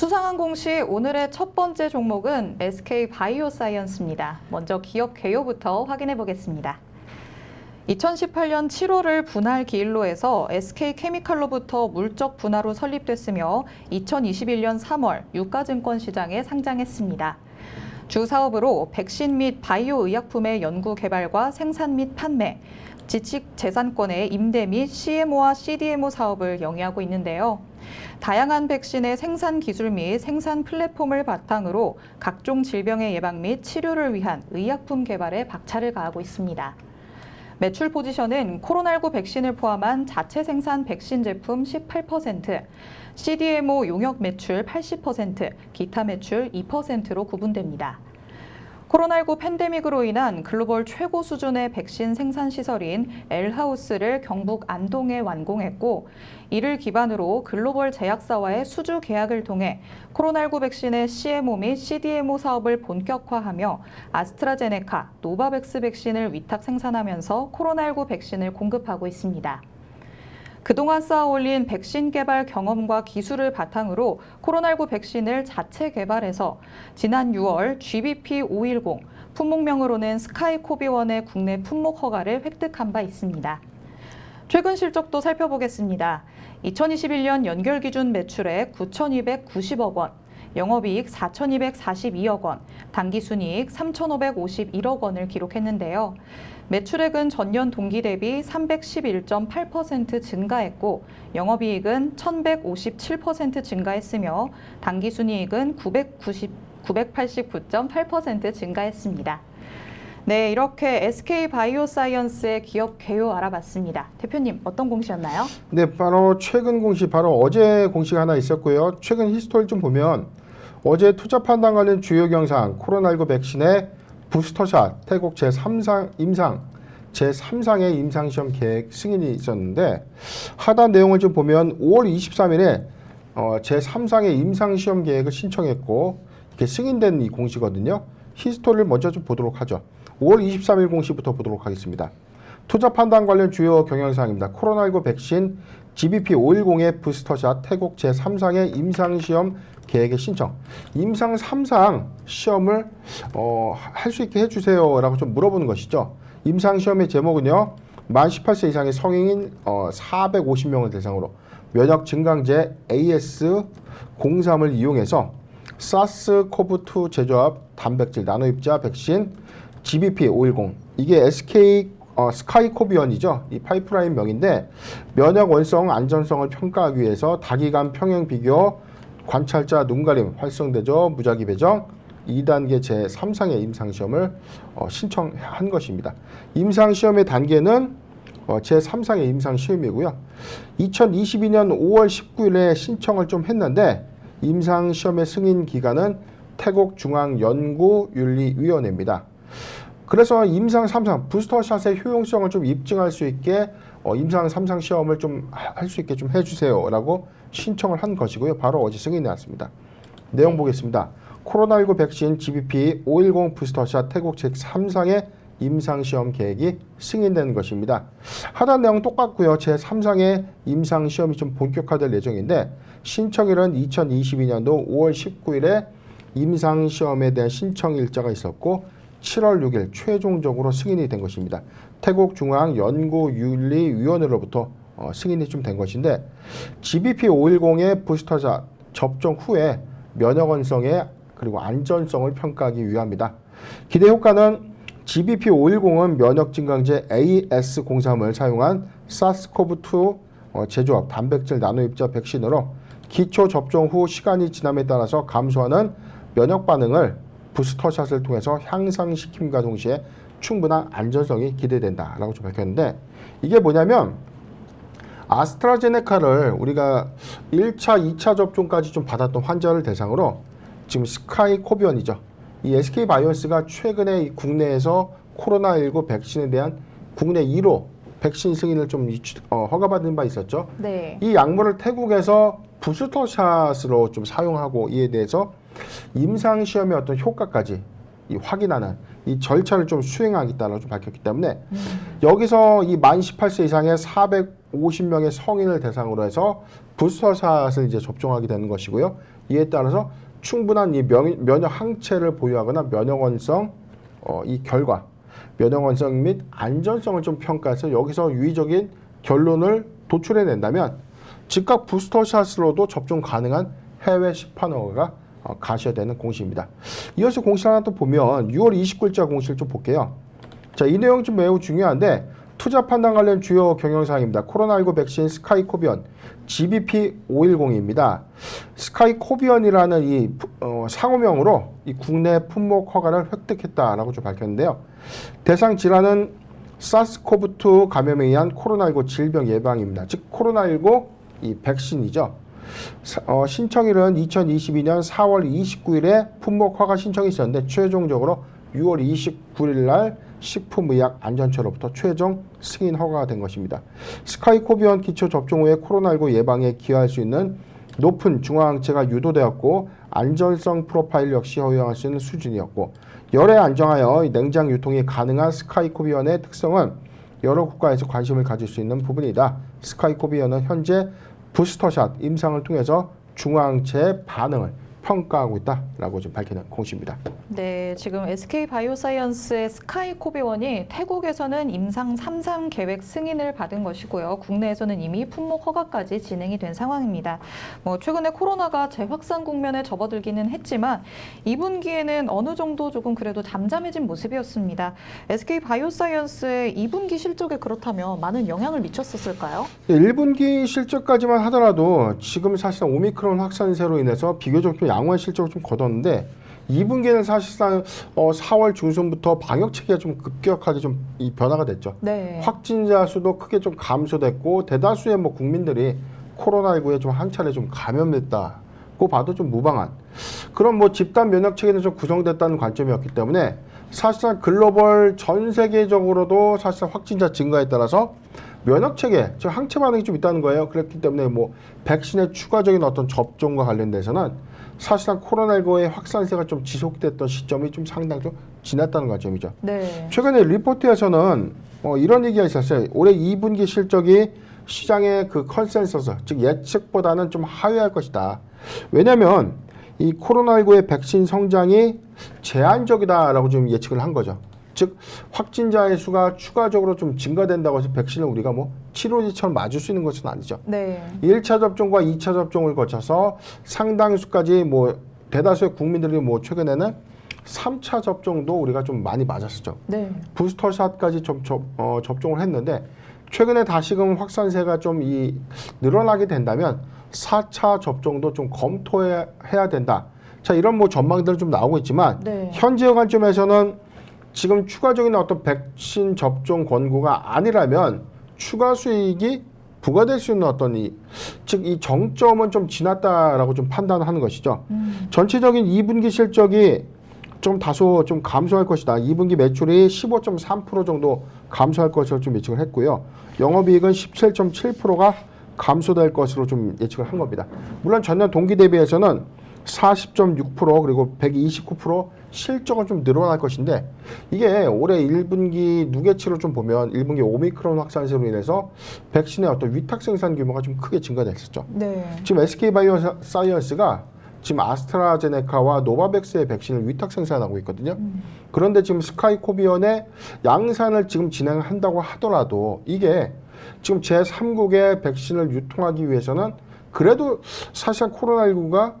수상항공시 오늘의 첫 번째 종목은 SK바이오사이언스입니다. 먼저 기업 개요부터 확인해 보겠습니다. 2018년 7월을 분할 기일로에서 SK케미칼로부터 물적 분할로 설립됐으며 2021년 3월 유가증권 시장에 상장했습니다. 주 사업으로 백신 및 바이오 의약품의 연구 개발과 생산 및 판매, 지식 재산권의 임대 및 CMO와 CDMO 사업을 영위하고 있는데요. 다양한 백신의 생산 기술 및 생산 플랫폼을 바탕으로 각종 질병의 예방 및 치료를 위한 의약품 개발에 박차를 가하고 있습니다. 매출 포지션은 코로나19 백신을 포함한 자체 생산 백신 제품 18%, CDMO 용역 매출 80%, 기타 매출 2%로 구분됩니다. 코로나19 팬데믹으로 인한 글로벌 최고 수준의 백신 생산 시설인 L하우스를 경북 안동에 완공했고, 이를 기반으로 글로벌 제약사와의 수주 계약을 통해 코로나19 백신의 CMO 및 CDMO 사업을 본격화하며 아스트라제네카, 노바백스 백신을 위탁 생산하면서 코로나19 백신을 공급하고 있습니다. 그동안 쌓아올린 백신 개발 경험과 기술을 바탕으로 코로나19 백신을 자체 개발해서 지난 6월 GBP510, 품목명으로는 스카이코비1의 국내 품목 허가를 획득한 바 있습니다. 최근 실적도 살펴보겠습니다. 2021년 연결 기준 매출액 9,290억 원, 영업이익 4,242억 원, 당기순이익 3,551억 원을 기록했는데요. 매출액은 전년 동기 대비 311.8% 증가했고, 영업이익은 1,157% 증가했으며, 당기순이익은 989.8% 증가했습니다. 네, 이렇게 SK바이오사이언스의 기업 개요 알아봤습니다. 대표님, 어떤 공시였나요? 네, 바로 최근 공시, 바로 어제 공시가 하나 있었고요. 최근 히스토리를 좀 보면 어제 투자 판단 관련 주요 경상, 코로나19 백신의 부스터샷, 태국 제3상 제3상의 임상시험 계획 승인이 있었는데, 하단 내용을 좀 보면 5월 23일에 제3상의 임상시험 계획을 신청했고, 이렇게 승인된 이 공시거든요. 히스토리를 먼저 좀 보도록 하죠. 5월 23일 공시부터 보도록 하겠습니다. 투자 판단 관련 주요 경영사항입니다. 코로나19 백신 GBP510의 부스터샷 태국 제3상의 임상시험 계획의 신청. 임상 3상 시험을 할 수 있게 해주세요 라고 좀 물어보는 것이죠. 임상시험의 제목은요, 만 18세 이상의 성인인 450명을 대상으로 면역 증강제 AS03을 이용해서 사스코브2 제조합 단백질 나노입자 백신 GBP510, 이게 SK 스카이코비1이죠. 이 파이프라인 명인데, 면역 원성 안전성을 평가하기 위해서 다기간 평행 비교 관찰자 눈가림 활성대조 무작위 배정 2단계 제3상의 임상시험을 신청한 것입니다. 임상시험의 단계는 제3상의 임상시험이고요. 2022년 5월 19일에 신청을 좀 했는데, 임상시험의 승인 기관은 태국중앙연구윤리위원회입니다. 그래서 임상 3상 부스터샷의 효용성을 좀 입증할 수 있게 임상 3상 시험을 좀 할 수 있게 좀 해주세요 라고 신청을 한 것이고요. 바로 어제 승인이 났습니다. 내용 보겠습니다. 코로나19 백신 GBP510 부스터샷 태국 제3상의 임상시험 계획이 승인된 것입니다. 하단 내용 똑같고요. 제3상의 임상시험이 좀 본격화될 예정인데, 신청일은 2022년도 5월 19일에 임상시험에 대한 신청 일자가 있었고 7월 6일 최종적으로 승인이 된 것입니다. 태국중앙연구윤리위원회로부터 승인이 좀 된 것인데, GBP510의 부스터샷 접종 후에 면역원성의 그리고 안전성을 평가하기 위함이다. 기대 효과는 GBP510은 면역증강제 AS03을 사용한 사스코브2 제조합 단백질 나노입자 백신으로 기초 접종 후 시간이 지남에 따라서 감소하는 면역 반응을 부스터샷을 통해서 향상시킴과 동시에 충분한 안전성이 기대된다라고 좀 밝혔는데, 이게 뭐냐면 아스트라제네카를 우리가 1차, 2차 접종까지 좀 받았던 환자를 대상으로 지금 스카이코비언이죠. 이 SK바이오스가 최근에 이 국내에서 코로나19 백신에 대한 국내 1호 백신 승인을 좀 허가받은 바 있었죠. 네. 이 약물을 태국에서 부스터샷으로 좀 사용하고, 이에 대해서 임상시험의 어떤 효과까지 이 확인하는 이 절차를 좀 수행하겠다라고 좀 밝혔기 때문에 여기서 이 만 18세 이상의 450명의 성인을 대상으로 해서 부스터샷을 이제 접종하게 되는 것이고요. 이에 따라서 충분한 이 면역 항체를 보유하거나 면역원성 이 결과 면역원성 및 안전성을 좀 평가해서 여기서 유의적인 결론을 도출해낸다면 즉각 부스터샷으로도 접종 가능한 해외 시판허가가 가셔야 되는 공시입니다. 이어서 공시를 하나 또 보면 6월 29일자 공시를 좀 볼게요. 자, 이 내용 좀 매우 중요한데 투자 판단 관련 주요 경영사항입니다. 코로나19 백신 스카이코비언 GBP510입니다. 스카이코비언이라는 이 상호명으로 이 국내 품목 허가를 획득했다라고 좀 밝혔는데요. 대상 질환은 사스코브2 감염에 의한 코로나19 질병 예방입니다. 즉 코로나19 이 백신이죠. 신청일은 2022년 4월 29일에 품목 허가 신청이 있었는데 최종적으로 6월 29일 날 식품의약안전처로부터 최종 승인 허가가 된 것입니다. 스카이코비언 기초 접종 후에 코로나19 예방에 기여할 수 있는 높은 중화항체가 유도되었고 안전성 프로파일 역시 허용할 수 있는 수준이었고 열에 안정하여 냉장 유통이 가능한 스카이코비언의 특성은 여러 국가에서 관심을 가질 수 있는 부분이다. 스카이코비언은 현재 부스터샷 임상을 통해서 중화항체의 반응을 평가하고 있다라고 좀 밝히는 공시입니다. 네, 지금 SK바이오사이언스의 스카이코비원이 태국에서는 임상 3상 계획 승인을 받은 것이고요. 국내에서는 이미 품목 허가까지 진행이 된 상황입니다. 최근에 코로나가 재확산 국면에 접어들기는 했지만 2분기에는 어느 정도 조금 그래도 잠잠해진 모습이었습니다. SK바이오사이언스의 2분기 실적에 그렇다면 많은 영향을 미쳤었을까요? 1분기 실적까지만 하더라도 지금 사실상 오미크론 확산세로 인해서 비교적 좀 양호한 실적을 좀 거뒀는데 2분기에는 사실상 4월 중순부터 방역 체계가 좀 급격하게 좀 이 변화가 됐죠. 네. 확진자 수도 크게 좀 감소됐고 대다수의 국민들이 코로나19에 좀 한 차례 좀 감염됐다고 봐도 좀 무방한 그런 집단 면역 체계는 좀 구성됐다는 관점이었기 때문에 사실상 글로벌 전 세계적으로도 사실상 확진자 증가에 따라서 면역 체계, 즉 항체 반응이 좀 있다는 거예요. 그렇기 때문에 백신의 추가적인 어떤 접종과 관련돼서는 사실상 코로나19의 확산세가 좀 지속됐던 시점이 좀 상당히 좀 지났다는 관점이죠. 네. 최근에 리포트에서는 이런 얘기가 있었어요. 올해 2분기 실적이 시장의 그 컨센서스, 즉 예측보다는 좀 하회할 것이다. 왜냐하면 이 코로나19의 백신 성장이 제한적이다라고 좀 예측을 한 거죠. 즉 확진자의 수가 추가적으로 좀 증가된다고 해서 백신을 우리가 치료제처럼 맞을 수 있는 것은 아니죠. 네. 1차 접종과 2차 접종을 거쳐서 상당 수까지 대다수의 국민들이 최근에는 3차 접종도 우리가 좀 많이 맞았었죠. 네. 부스터샷까지 좀 접종을 했는데 최근에 다시금 확산세가 좀 늘어나게 된다면 4차 접종도 좀 검토해야 된다. 자, 이런 전망들은 좀 나오고 있지만 네. 현재의 관점에서는 지금 추가적인 어떤 백신 접종 권고가 아니라면 추가 수익이 부과될 수 있는 어떤 즉 이 정점은 좀 지났다라고 좀 판단하는 것이죠. 전체적인 2분기 실적이 좀 다소 좀 감소할 것이다. 2분기 매출이 15.3% 정도 감소할 것으로 좀 예측을 했고요. 영업이익은 17.7%가 감소될 것으로 좀 예측을 한 겁니다. 물론 전년 동기 대비해서는 40.6% 그리고 129% 실적은 좀 늘어날 것인데 이게 올해 1분기 누계치로 좀 보면 1분기 오미크론 확산세로 인해서 백신의 어떤 위탁 생산 규모가 좀 크게 증가됐었죠. 네. 지금 SK바이오사이언스가 지금 아스트라제네카와 노바백스의 백신을 위탁 생산하고 있거든요. 그런데 지금 스카이코비언의 양산을 지금 진행한다고 하더라도 이게 지금 제3국의 백신을 유통하기 위해서는 그래도 사실상 코로나19가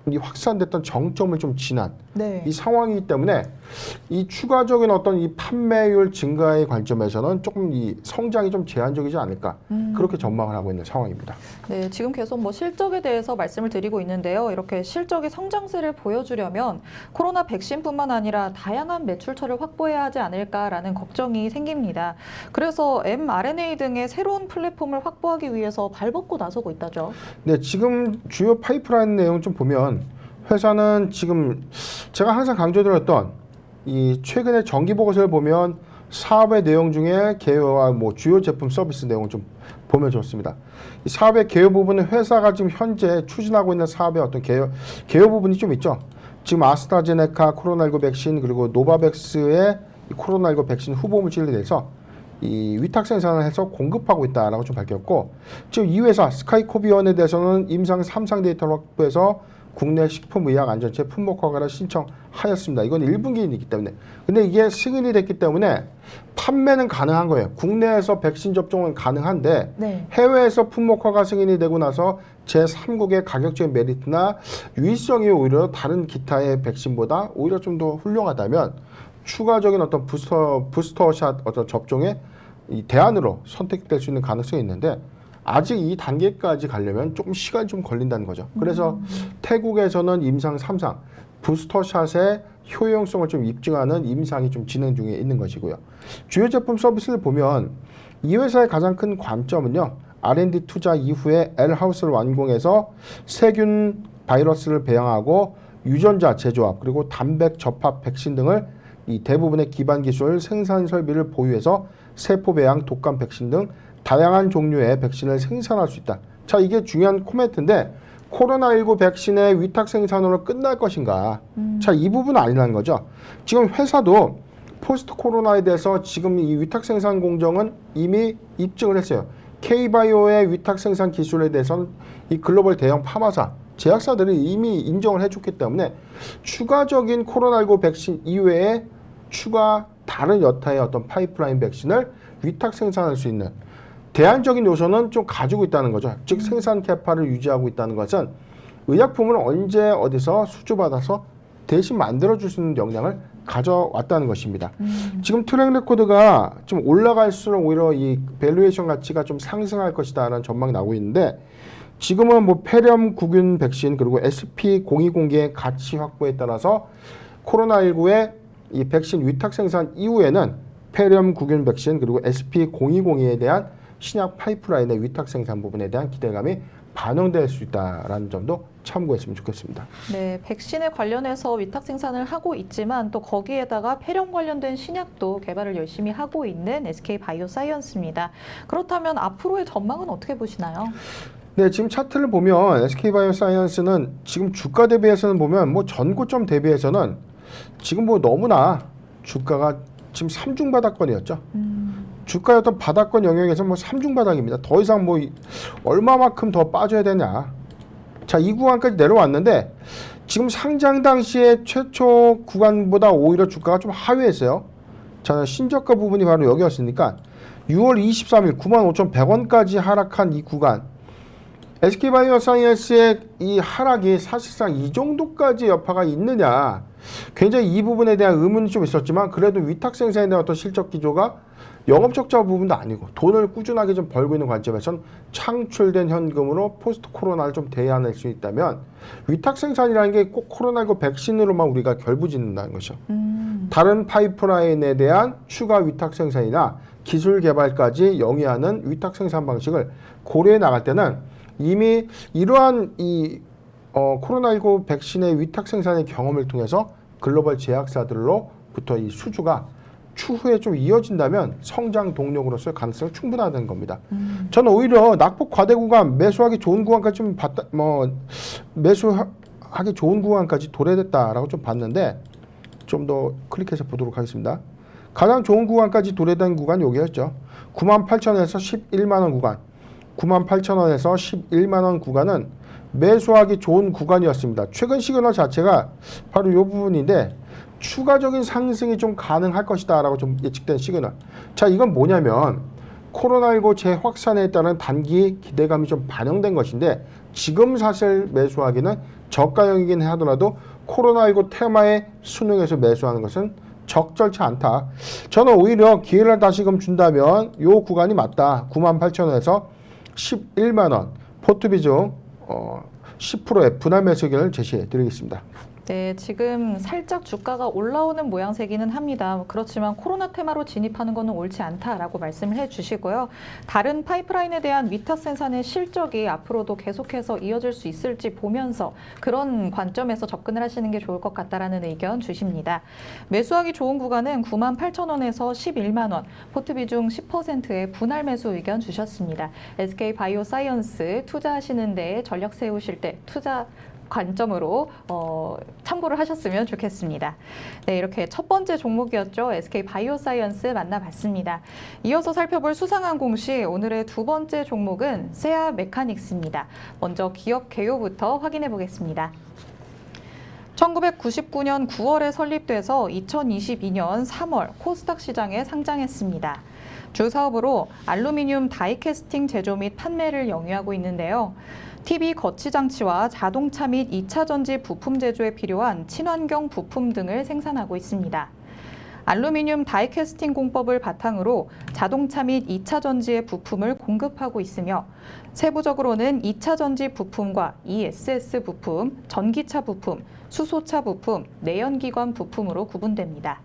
이 확산됐던 정점을 좀 지난 네. 이 상황이기 때문에 이 추가적인 어떤 이 판매율 증가의 관점에서는 조금 이 성장이 좀 제한적이지 않을까 그렇게 전망을 하고 있는 상황입니다. 네, 지금 계속 실적에 대해서 말씀을 드리고 있는데요. 이렇게 실적의 성장세를 보여주려면 코로나 백신뿐만 아니라 다양한 매출처를 확보해야 하지 않을까라는 걱정이 생깁니다. 그래서 mRNA 등의 새로운 플랫폼을 확보하기 위해서 발벗고 나서고 있다죠. 네, 지금 주요 파이프라인 내용 좀 보면 회사는 지금 제가 항상 강조드렸던 이 최근에 정기 보고서를 보면 사업의 내용 중에 개요와 주요 제품 서비스 내용을 좀 보면 좋습니다. 이 사업의 개요 부분은 회사가 지금 현재 추진하고 있는 사업의 어떤 개요 부분이 좀 있죠. 지금 아스트라제네카 코로나19 백신 그리고 노바백스의 이 코로나19 백신 후보 물질에 대해서 이 위탁 생산을 해서 공급하고 있다라고 좀 밝혔고, 지금 이 회사 스카이코비원에 대해서는 임상 3상 데이터를 확보해서 국내 식품의약안전처에 품목 허가를 신청하였습니다. 이건 1분기이기 때문에. 근데 이게 승인이 됐기 때문에 판매는 가능한 거예요. 국내에서 백신 접종은 가능한데 네. 해외에서 품목 허가 승인이 되고 나서 제3국의 가격적인 메리트나 유의성이 오히려 다른 기타의 백신보다 오히려 좀 더 훌륭하다면 추가적인 어떤 부스터샷 어떤 접종의 이 대안으로 선택될 수 있는 가능성이 있는데, 아직 이 단계까지 가려면 조금 시간이 좀 걸린다는 거죠. 그래서 태국에서는 임상 3상 부스터샷의 효용성을 좀 입증하는 임상이 좀 진행 중에 있는 것이고요. 주요 제품 서비스를 보면 이 회사의 가장 큰 관점은요, R&D 투자 이후에 L하우스를 완공해서 세균 바이러스를 배양하고 유전자 제조합 그리고 단백 접합 백신 등을 이 대부분의 기반 기술 생산 설비를 보유해서 세포 배양, 독감 백신 등 다양한 종류의 백신을 생산할 수 있다. 자, 이게 중요한 코멘트인데, 코로나19 백신의 위탁 생산으로 끝날 것인가? 자, 이 부분은 아니라는 거죠. 지금 회사도 포스트 코로나에 대해서 지금 이 위탁 생산 공정은 이미 입증을 했어요. K바이오의 위탁 생산 기술에 대해서는 이 글로벌 대형 파마사, 제약사들이 이미 인정을 해줬기 때문에 추가적인 코로나19 백신 이외에 추가 다른 여타의 어떤 파이프라인 백신을 위탁 생산할 수 있는 대안적인 요소는 좀 가지고 있다는 거죠. 즉 생산 캐파를 유지하고 있다는 것은 의약품을 언제 어디서 수주받아서 대신 만들어줄 수 있는 역량을 가져왔다는 것입니다. 지금 트랙 레코드가 좀 올라갈수록 오히려 이 밸류에이션 가치가 좀 상승할 것이다라는 전망이 나오고 있는데, 지금은 뭐 폐렴 구균 백신 그리고 SP020개의 가치 확보에 따라서 코로나19의 이 백신 위탁 생산 이후에는 폐렴 구균 백신 그리고 SP020에 대한 신약 파이프라인의 위탁 생산 부분에 대한 기대감이 반영될 수 있다라는 점도 참고했으면 좋겠습니다. 네, 백신에 관련해서 위탁 생산을 하고 있지만 또 거기에다가 폐렴 관련된 신약도 개발을 열심히 하고 있는 SK 바이오사이언스입니다. 그렇다면 앞으로의 전망은 어떻게 보시나요? 네, 지금 차트를 보면 SK 바이오사이언스는 지금 주가 대비해서는 보면 뭐 전고점 대비해서는 지금 뭐 너무나 주가가 지금 삼중바닥권이었죠. 주가의 어떤 바닥권 영역에서 뭐 삼중바닥입니다. 더 이상 뭐 얼마만큼 더 빠져야 되냐. 자, 이 구간까지 내려왔는데 지금 상장 당시의 최초 구간보다 오히려 주가가 좀 하회했어요. 자, 신저가 부분이 바로 여기였으니까 6월 23일 95,100원까지 하락한 이 구간, SK바이오사이언스의 이 하락이 사실상 이 정도까지 여파가 있느냐, 굉장히 이 부분에 대한 의문이 좀 있었지만 그래도 위탁 생산에 대한 어떤 실적 기조가 영업 적자 부분도 아니고 돈을 꾸준하게 좀 벌고 있는 관점에서는 창출된 현금으로 포스트 코로나를 좀 대안할 수 있다면, 위탁 생산이라는 게 꼭 코로나19 백신으로만 우리가 결부짓는다는 것이죠. 다른 파이프라인에 대한 추가 위탁 생산이나 기술 개발까지 영위하는 위탁 생산 방식을 고려해 나갈 때는 이미 이러한 이 코로나19 백신의 위탁 생산의 경험을 통해서 글로벌 제약사들로부터 이 수주가 추후에 좀 이어진다면 성장 동력으로서의 가능성이 충분하다는 겁니다. 저는 오히려 낙폭 과대 구간, 매수하기 좋은 구간까지 좀 봤다, 매수하기 좋은 구간까지 도래됐다라고 좀 봤는데, 좀 더 클릭해서 보도록 하겠습니다. 가장 좋은 구간까지 도래된 구간이 여기였죠. 98,000원에서 11만원 구간. 98,000원에서 11만원 구간은 매수하기 좋은 구간이었습니다. 최근 시그널 자체가 바로 이 부분인데, 추가적인 상승이 좀 가능할 것이다 라고 좀 예측된 시그널. 자, 이건 뭐냐면 코로나19 재확산에 따른 단기 기대감이 좀 반영된 것인데, 지금 사실 매수하기는 저가형이긴 하더라도 코로나19 테마에 순응해서 매수하는 것은 적절치 않다. 저는 오히려 기회를 다시금 준다면 이 구간이 맞다. 98,000원에서 11만원 포트비중 10%의 분할 매수 의견을 제시해 드리겠습니다. 네, 지금 살짝 주가가 올라오는 모양새기는 합니다. 그렇지만 코로나 테마로 진입하는 것은 옳지 않다라고 말씀을 해주시고요. 다른 파이프라인에 대한 위탁 생산의 실적이 앞으로도 계속해서 이어질 수 있을지 보면서 그런 관점에서 접근을 하시는 게 좋을 것 같다라는 의견 주십니다. 매수하기 좋은 구간은 98,000원에서 11만 원, 포트 비중 10%의 분할 매수 의견 주셨습니다. SK 바이오사이언스 투자하시는 데 전략 세우실 때 투자 관점으로 참고를 하셨으면 좋겠습니다. 네, 이렇게 첫 번째 종목이었죠. SK 바이오사이언스 만나봤습니다. 이어서 살펴볼 수상한 공시 오늘의 두 번째 종목은 세아 메카닉스입니다. 먼저 기업 개요부터 확인해 보겠습니다. 1999년 9월에 설립돼서 2022년 3월 코스닥 시장에 상장했습니다. 주 사업으로 알루미늄 다이캐스팅 제조 및 판매를 영위하고 있는데요. TV 거치 장치와 자동차 및 2차 전지 부품 제조에 필요한 친환경 부품 등을 생산하고 있습니다. 알루미늄 다이캐스팅 공법을 바탕으로 자동차 및 2차 전지의 부품을 공급하고 있으며 세부적으로는 2차 전지 부품과 ESS 부품, 전기차 부품, 수소차 부품, 내연기관 부품으로 구분됩니다.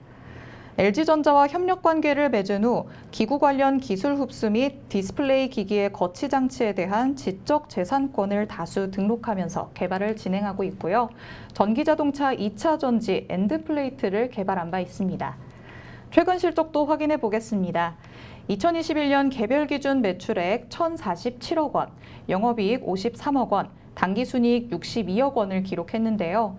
LG전자와 협력 관계를 맺은 후 기구 관련 기술 흡수 및 디스플레이 기기의 거치 장치에 대한 지적 재산권을 다수 등록하면서 개발을 진행하고 있고요. 전기자동차 2차 전지 엔드플레이트를 개발한 바 있습니다. 최근 실적도 확인해 보겠습니다. 2021년 개별 기준 매출액 1,047억 원, 영업이익 53억 원, 당기순이익 62억 원을 기록했는데요.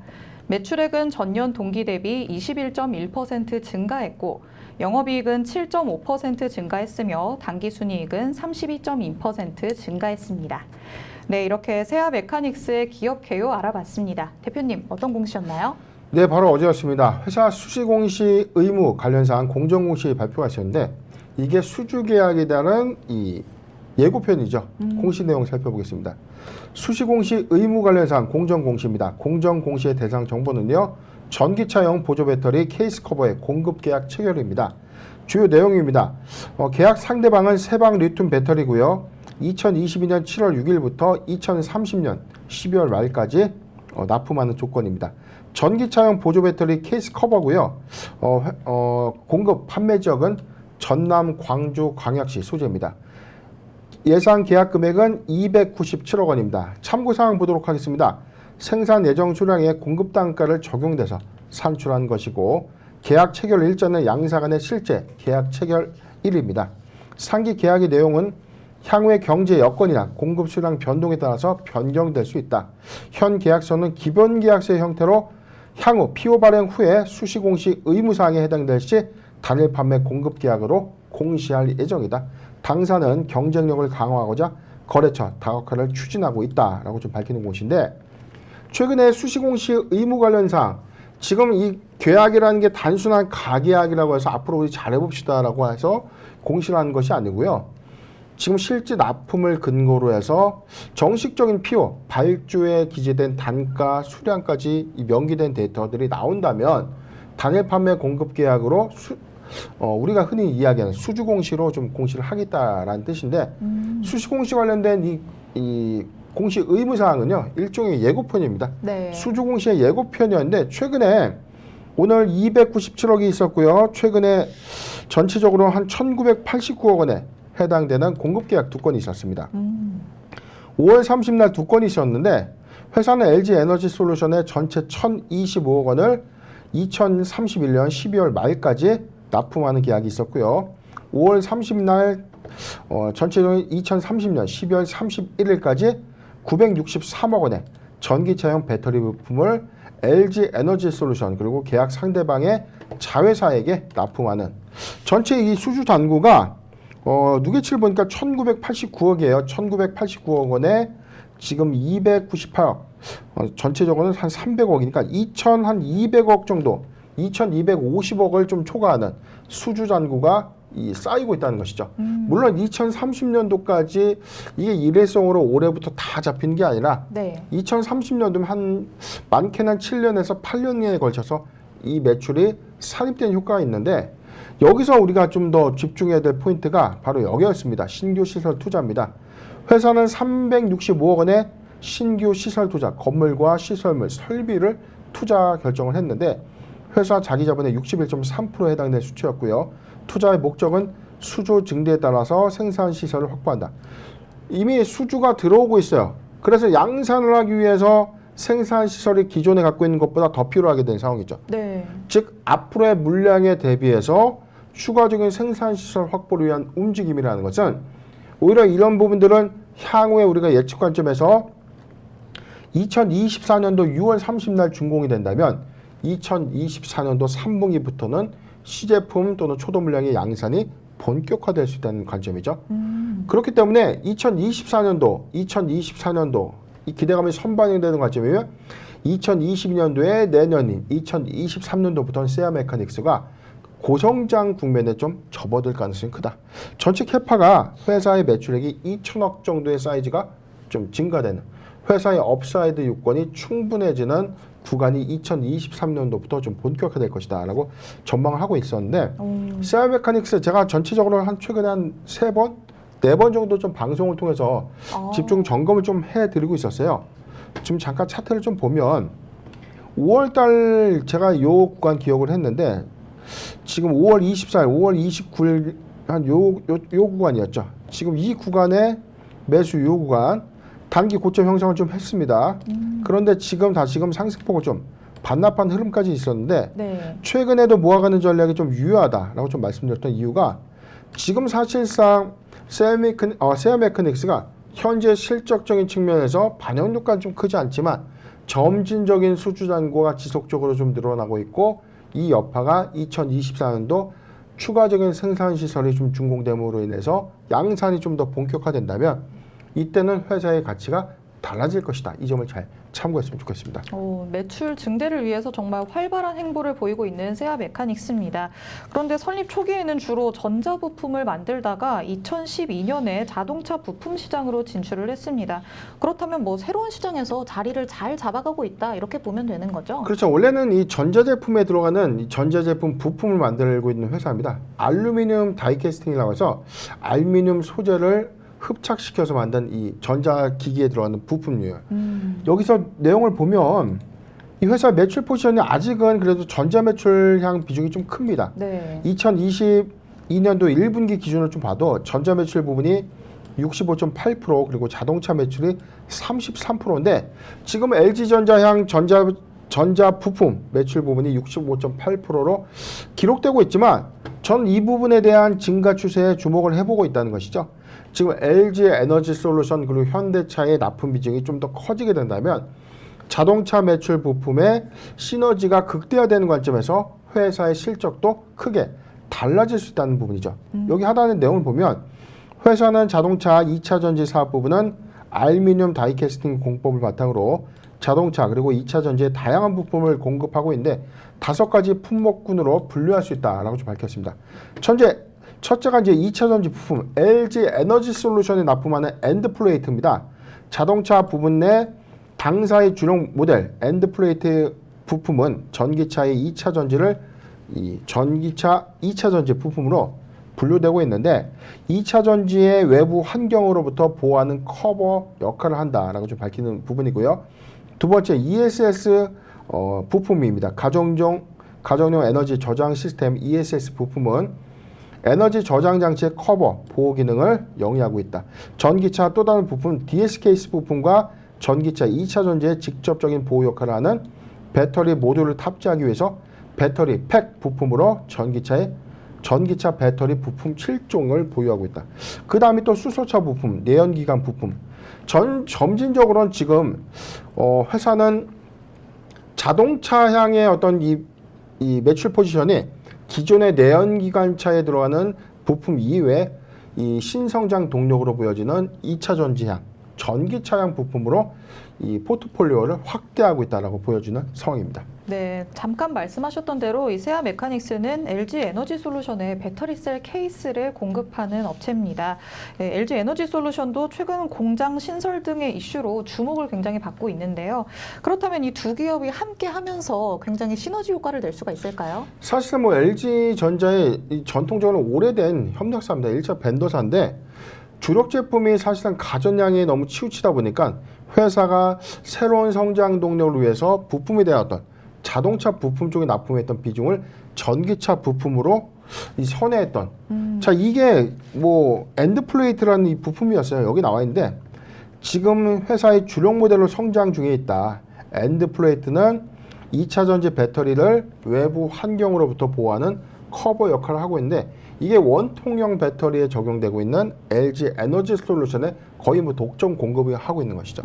매출액은 전년 동기 대비 21.1% 증가했고 영업이익은 7.5% 증가했으며 당기순이익은 32.2% 증가했습니다. 네, 이렇게 세아 메카닉스의 기업 개요 알아봤습니다. 대표님, 어떤 공시였나요? 네, 바로 어제였습니다. 회사 수시공시 의무 관련사항 공정공시 발표가 있었는데 이게 수주계약에 대한 이 예고편이죠. 공시 내용 살펴보겠습니다. 수시공시 의무 관련사항 공정공시입니다. 공정공시의 대상 정보는요. 전기차용 보조배터리 케이스 커버의 공급계약 체결입니다. 주요 내용입니다. 계약 상대방은 세방 리튬 배터리고요. 2022년 7월 6일부터 2030년 12월 말까지 납품하는 조건입니다. 전기차용 보조배터리 케이스 커버고요. 공급 판매 지역은 전남, 광주, 광역시 소재입니다. 예상 계약 금액은 297억 원입니다. 참고사항 보도록 하겠습니다. 생산 예정 수량의 공급 단가를 적용돼서 산출한 것이고 계약 체결 일자는 양사 간의 실제 계약 체결일입니다. 상기 계약의 내용은 향후의 경제 여건이나 공급 수량 변동에 따라서 변경될 수 있다. 현 계약서는 기본 계약서의 형태로 향후 PO 발행 후에 수시공시 의무사항에 해당될 시 단일 판매 공급 계약으로 공시할 예정이다. 당사는 경쟁력을 강화하고자 거래처 다각화를 추진하고 있다라고 좀 밝히는 곳인데 최근에 수시공시 의무 관련 사항 지금 이 계약이라는 게 단순한 가계약이라고 해서 앞으로 우리 잘해봅시다라고 해서 공시를 하는 것이 아니고요. 지금 실제 납품을 근거로 해서 정식적인 PO, 발주에 기재된 단가, 수량까지 명기된 데이터들이 나온다면 단일 판매 공급 계약으로 우리가 흔히 이야기하는 수주공시로 좀 공시를 하겠다라는 뜻인데 수시공시 관련된 이 공시 의무사항은요. 일종의 예고편입니다. 네. 수주공시의 예고편이었는데 최근에 오늘 297억이 있었고요. 최근에 전체적으로 한 1,989억 원에 해당되는 공급계약 두 건이 있었습니다. 5월 30날 두 건이 있었는데 회사는 LG에너지솔루션의 전체 1,025억 원을 2031년 12월 말까지 납품하는 계약이 있었고요. 5월 30날 전체적인 2030년 12월 31일까지 963억 원의 전기차용 배터리 부품을 LG에너지솔루션 그리고 계약 상대방의 자회사에게 납품하는 전체 이 수주 단구가 누계치를 보니까 1989억이에요. 1989억 원에 지금 298억 전체적으로는 한 300억이니까 2,200억 정도 2,250억을 좀 초과하는 수주 잔고가 쌓이고 있다는 것이죠. 물론 2030년도까지 이게 일회성으로 올해부터 다 잡힌 게 아니라 네. 2030년도면 한 많게는 7년에서 8년에 걸쳐서 이 매출이 산입된 효과가 있는데 여기서 우리가 좀 더 집중해야 될 포인트가 바로 여기였습니다. 신규 시설 투자입니다. 회사는 365억 원의 신규 시설 투자, 건물과 시설물, 설비를 투자 결정을 했는데 회사 자기 자본의 61.3%에 해당되는 수치였고요. 투자의 목적은 수주 증대에 따라서 생산 시설을 확보한다. 이미 수주가 들어오고 있어요. 그래서 양산을 하기 위해서 생산 시설이 기존에 갖고 있는 것보다 더 필요하게 된 상황이죠. 네. 즉 앞으로의 물량에 대비해서 추가적인 생산 시설 확보를 위한 움직임이라는 것은 오히려 이런 부분들은 향후에 우리가 예측 관점에서 2024년도 6월 30날 준공이 된다면 2024년도 3분기부터는 시제품 또는 초도 물량의 양산이 본격화될 수 있다는 관점이죠. 그렇기 때문에 2024년도 이 기대감이 선반영되는 관점이면 2022년도에 내년인 2023년도부터는 세아 메카닉스가 고성장 국면에 좀 접어들 가능성이 크다. 전체 캐파가 회사의 매출액이 2천억 정도의 사이즈가 좀 증가되는, 회사의 업사이드 요건이 충분해지는 구간이 2023년도부터 좀 본격화될 것이다 라고 전망을 하고 있었는데, 세아 메카닉스 제가 전체적으로 최근에 한 3번, 4번 정도 좀 방송을 통해서 집중 점검을 좀 해드리고 있었어요. 지금 잠깐 차트를 좀 보면 5월달 제가 요 구간 기억을 했는데, 지금 5월 24일, 5월 29일 한 요 구간이었죠. 지금 이 구간에 매수 요 구간 단기 고점 형성을 좀 했습니다. 그런데 지금 다시금 상승폭을 좀 반납한 흐름까지 있었는데, 네. 최근에도 모아가는 전략이 좀 유효하다라고 좀 말씀드렸던 이유가, 지금 사실상 세아 메카닉스가 현재 실적적인 측면에서 반영 효과는 좀 크지 않지만 점진적인 수주 잔고가 지속적으로 좀 늘어나고 있고, 이 여파가 2024년도 추가적인 생산 시설이 좀 준공됨으로 인해서 양산이 좀 더 본격화된다면 이때는 회사의 가치가 달라질 것이다. 이 점을 잘 참고했으면 좋겠습니다. 매출 증대를 위해서 정말 활발한 행보를 보이고 있는 세아 메카닉스입니다. 그런데 설립 초기에는 주로 전자부품을 만들다가 2012년에 자동차 부품 시장으로 진출을 했습니다. 그렇다면 뭐 새로운 시장에서 자리를 잘 잡아가고 있다 이렇게 보면 되는 거죠? 그렇죠. 원래는 이 전자제품에 들어가는 이 전자제품 부품을 만들고 있는 회사입니다. 알루미늄 다이캐스팅이라고 해서 알루미늄 소재를 흡착시켜서 만든 이 전자기기에 들어가는 부품류예요. 여기서 내용을 보면 이 회사 매출 포지션이 아직은 그래도 전자 매출향 비중이 좀 큽니다. 네. 2022년도 1분기 기준으로 좀 봐도 전자 매출 부분이 65.8% 그리고 자동차 매출이 33%인데, 지금 LG전자향 전자 부품 매출 부분이 65.8%로 기록되고 있지만 전 이 부분에 대한 증가 추세에 주목을 해보고 있다는 것이죠. 지금 LG 에너지 솔루션 그리고 현대차의 납품 비중이 좀 더 커지게 된다면 자동차 매출 부품의 시너지가 극대화되는 관점에서 회사의 실적도 크게 달라질 수 있다는 부분이죠. 여기 하단의 내용을 보면 회사는 자동차 2차 전지 사업 부분은 알루미늄 다이캐스팅 공법을 바탕으로 자동차 그리고 2차 전지의 다양한 부품을 공급하고 있는데 5가지 품목군으로 분류할 수 있다라고 좀 밝혔습니다. 첫째가 이제 2차 전지 부품 LG 에너지 솔루션에 납품하는 엔드 플레이트입니다. 자동차 부분 내 당사의 주력 모델 엔드 플레이트 부품은 전기차의 2차 전지를 이 전기차 2차 전지 부품으로 분류되고 있는데, 2차 전지의 외부 환경으로부터 보호하는 커버 역할을 한다라고 좀 밝히는 부분이고요. 두 번째 ESS 부품입니다. 가정용 에너지 저장 시스템 ESS 부품은 에너지 저장 장치의 커버, 보호 기능을 영위하고 있다. 전기차 또 다른 부품 DS 케이스 부품과 전기차 2차 전지의 직접적인 보호 역할을 하는 배터리 모듈을 탑재하기 위해서 배터리 팩 부품으로 전기차 배터리 부품 7종을 보유하고 있다. 그 다음에 또 수소차 부품, 내연기관 부품. 점진적으로는 지금 회사는 자동차향의 어떤 이 매출 포지션이 기존의 내연기관차에 들어가는 부품 이외에 이 신성장 동력으로 보여지는 2차 전지향, 전기차향 부품으로 이 포트폴리오를 확대하고 있다라고 보여주는 상황입니다. 네, 잠깐 말씀하셨던 대로 이 세아 메카닉스는 LG 에너지 솔루션의 배터리셀 케이스를 공급하는 업체입니다. 네, LG 에너지 솔루션도 최근 공장 신설 등의 이슈로 주목을 굉장히 받고 있는데요. 그렇다면 이 두 기업이 함께 하면서 굉장히 시너지 효과를 낼 수가 있을까요? 사실은 뭐 LG 전자의 전통적으로 오래된 협력사입니다. 1차 벤더사인데 주력 제품이 사실상 가전량에 너무 치우치다 보니까 회사가 새로운 성장 동력을 위해서 부품에 대한 어떤 자동차 부품 쪽에 납품했던 비중을 전기차 부품으로 선회했던. 자, 이게 뭐 엔드 플레이트라는 이 부품이었어요. 여기 나와 있는데 지금 회사의 주력 모델로 성장 중에 있다. 엔드 플레이트는 2차 전지 배터리를 외부 환경으로부터 보호하는 커버 역할을 하고 있는데 이게 원통형 배터리에 적용되고 있는 LG 에너지 솔루션의 거의 뭐 독점 공급을 하고 있는 것이죠.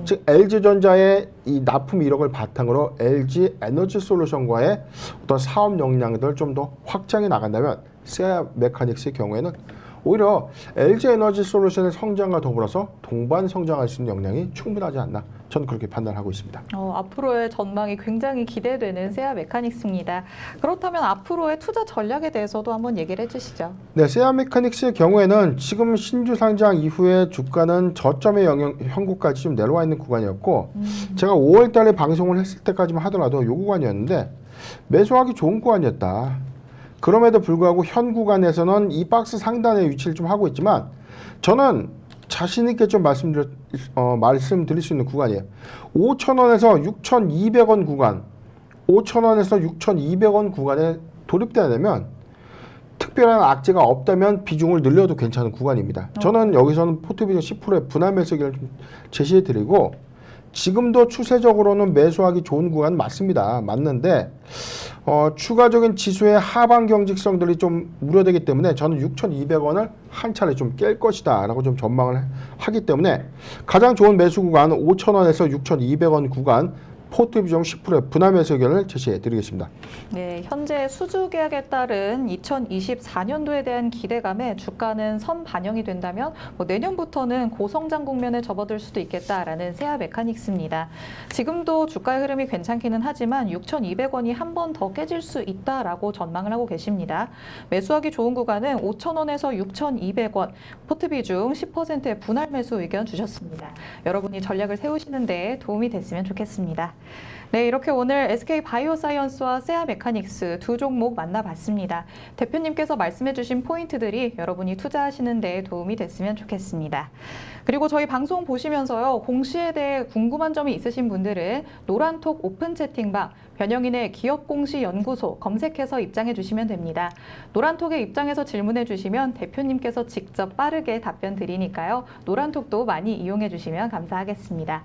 즉 LG전자의 이 납품 이력을 바탕으로 LG 에너지 솔루션과의 어떤 사업 역량들 좀 더 확장해 나간다면 세아 메카닉스의 경우에는 오히려 LG 에너지 솔루션의 성장과 더불어서 동반 성장할 수 있는 역량이 충분하지 않나, 저는 그렇게 판단하고 있습니다. 앞으로의 전망이 굉장히 기대되는 세아 메카닉스입니다. 그렇다면 앞으로의 투자 전략에 대해서도 한번 얘기를 해주시죠. 네, 세아 메카닉스의 경우에는 지금 신주 상장 이후에 주가는 저점의 현구까지 좀 내려와 있는 구간이었고, 제가 5월 달에 방송을 했을 때까지만 하더라도 이 구간이었는데 매수하기 좋은 구간이었다. 그럼에도 불구하고 현 구간에서는 이 박스 상단에 위치를 좀 하고 있지만 저는 자신 있게 좀 말씀드릴 수 있는 구간이에요. 5,000원에서 6,200원 구간, 5,000원에서 6,200원 구간에 돌입되면 특별한 악재가 없다면 비중을 늘려도 괜찮은 구간입니다. 저는 여기서는 포트비전 10%의 분할 매수기를 좀 제시해 드리고, 지금도 추세적으로는 매수하기 좋은 구간 맞습니다. 맞는데 추가적인 지수의 하방 경직성들이 좀 우려되기 때문에 저는 6,200원을 한 차례 좀 깰 것이다 라고 좀 전망을 하기 때문에 가장 좋은 매수 구간은 5,000원에서 6,200원 구간, 포트비전 10%의 분할 매수 의견을 제시해 드리겠습니다. 네, 현재 수주 계약에 따른 2024년도에 대한 기대감에 주가는 선반영이 된다면 내년부터는 고성장 국면에 접어들 수도 있겠다라는 세아 메카닉스입니다. 지금도 주가의 흐름이 괜찮기는 하지만 6,200원이 한 번 더 깨질 수 있다라고 전망을 하고 계십니다. 매수하기 좋은 구간은 5,000원에서 6,200원, 포트 비중 10%의 분할 매수 의견 주셨습니다. 여러분이 전략을 세우시는 데 도움이 됐으면 좋겠습니다. 네, 이렇게 오늘 SK 바이오사이언스와 세아 메카닉스 두 종목 만나봤습니다. 대표님께서 말씀해주신 포인트들이 여러분이 투자하시는 데 도움이 됐으면 좋겠습니다. 그리고 저희 방송 보시면서요, 공시에 대해 궁금한 점이 있으신 분들은 노란톡 오픈 채팅방, 변영인의 기업공시연구소 검색해서 입장해 주시면 됩니다. 노란톡에 입장해서 질문해 주시면 대표님께서 직접 빠르게 답변 드리니까요, 노란톡도 많이 이용해 주시면 감사하겠습니다.